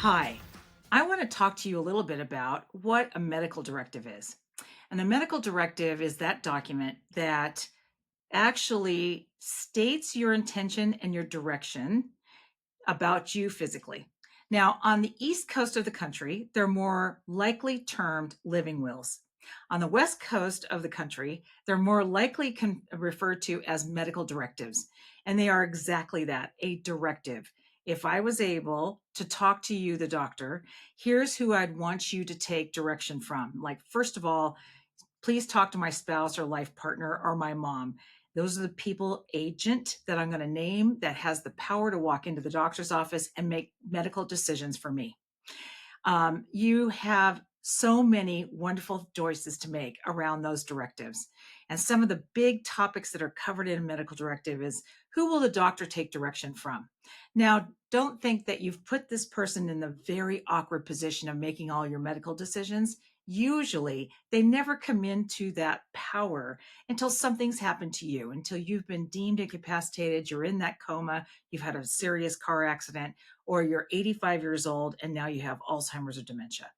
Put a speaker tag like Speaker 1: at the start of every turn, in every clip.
Speaker 1: Hi, I want to talk to you a little bit about what a medical directive is. And the medical directive is that document that actually states your intention and your direction about you physically. Now, on the East Coast of the country, they're more likely termed living wills. On the West Coast of the country, they're more likely referred to as medical directives. And they are exactly that, a directive. If I was able to talk to you, the doctor, here's who I'd want you to take direction from. Like, first of all, please talk to my spouse or life partner or my mom. Those are the people agent that I'm going to name that has the power to walk into the doctor's office and make medical decisions for me. You have so many wonderful choices to make around those directives. And some of the big topics that are covered in a medical directive is who will the doctor take direction from? Now, don't think that you've put this person in the very awkward position of making all your medical decisions. Usually, they never come into that power until something's happened to you, until you've been deemed incapacitated, you're in that coma, you've had a serious car accident, or you're 85 years old and now you have Alzheimer's or dementia.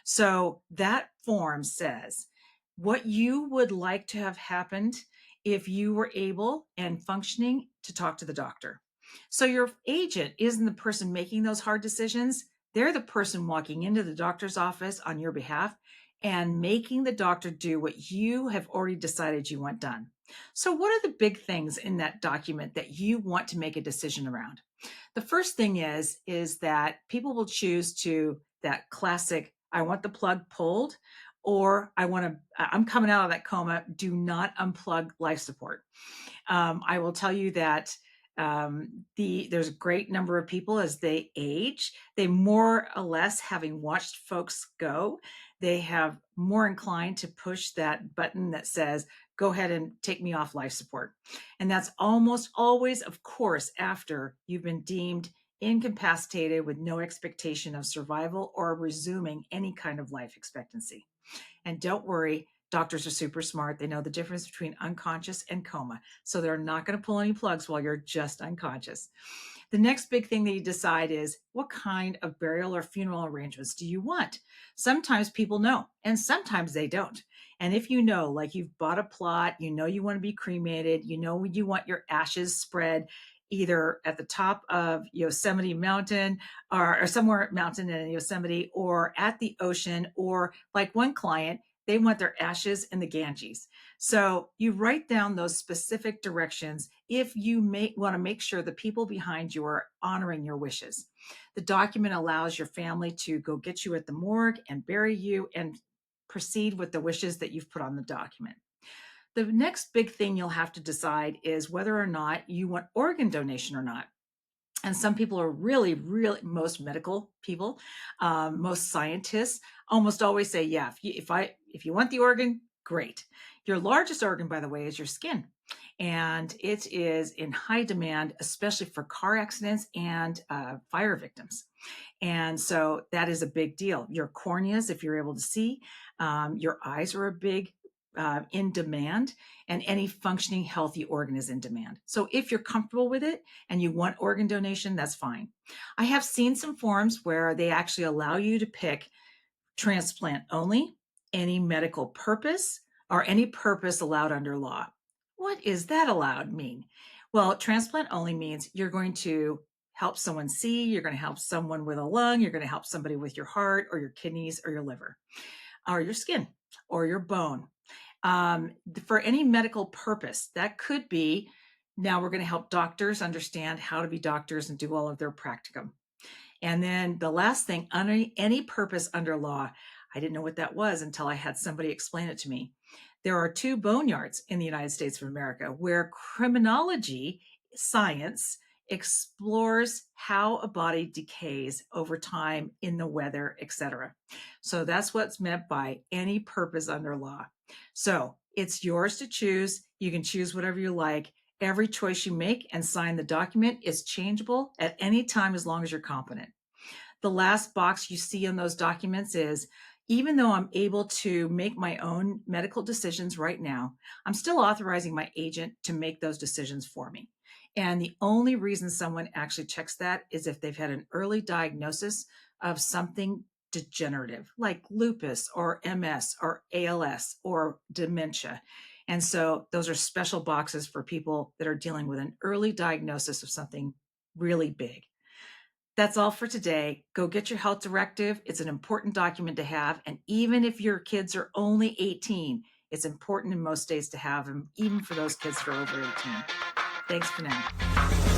Speaker 1: So that form says what you would like to have happened if you were able and functioning to talk to the doctor. So your agent isn't the person making those hard decisions. They're the person walking into the doctor's office on your behalf and making the doctor do what you have already decided you want done. So what are the big things in that document that you want to make a decision around? The first thing is that people will choose to that classic, I want the plug pulled, or I'm coming out of that coma, do not unplug life support. I will tell you that there's a great number of people as they age, they more or less, having watched folks go, they have more inclined to push that button that says, go ahead and take me off life support. And that's almost always, of course, after you've been deemed incapacitated with no expectation of survival or resuming any kind of life expectancy. And don't worry, doctors are super smart. They know the difference between unconscious and coma. So they're not going to pull any plugs while you're just unconscious. The next big thing that you decide is what kind of burial or funeral arrangements do you want? Sometimes people know, and sometimes they don't. And if you know, like you've bought a plot, you know you want to be cremated, you know you want your ashes spread either at the top of Yosemite Mountain or somewhere mountain in Yosemite or at the ocean, or like one client, they want their ashes in the Ganges. So you write down those specific directions if you want to make sure the people behind you are honoring your wishes. The document allows your family to go get you at the morgue and bury you and proceed with the wishes that you've put on the document. The next big thing you'll have to decide is whether or not you want organ donation or not. And some people are really, really, most medical people, most scientists almost always say, yeah, if you want the organ, great. Your largest organ, by the way, is your skin. And it is in high demand, especially for car accidents and fire victims. And so that is a big deal. Your corneas, if you're able to see, your eyes are a big in demand, and any functioning healthy organ is in demand. So if you're comfortable with it and you want organ donation, that's fine. I have seen some forms where they actually allow you to pick transplant only, any medical purpose, or any purpose allowed under law. What is that allowed mean? Well, transplant only means you're going to help someone see, you're going to help someone with a lung, you're going to help somebody with your heart or your kidneys or your liver or your skin or your bone. For any medical purpose, that could be, now we're going to help doctors understand how to be doctors and do all of their practicum. And then the last thing, any purpose under law, I didn't know what that was until I had somebody explain it to me. There are two boneyards in the United States of America where criminology science explores how a body decays over time in the weather, etc. So that's what's meant by any purpose under law. So it's yours to choose. You can choose whatever you like. Every choice you make and sign the document is changeable at any time as long as you're competent. The last box you see in those documents is, even though I'm able to make my own medical decisions right now, I'm still authorizing my agent to make those decisions for me. And the only reason someone actually checks that is if they've had an early diagnosis of something degenerative like lupus or MS or ALS or dementia. And so those are special boxes for people that are dealing with an early diagnosis of something really big. That's all for today. Go get your health directive. It's an important document to have. And even if your kids are only 18, it's important in most states to have them, even for those kids that are over 18. Thanks for now.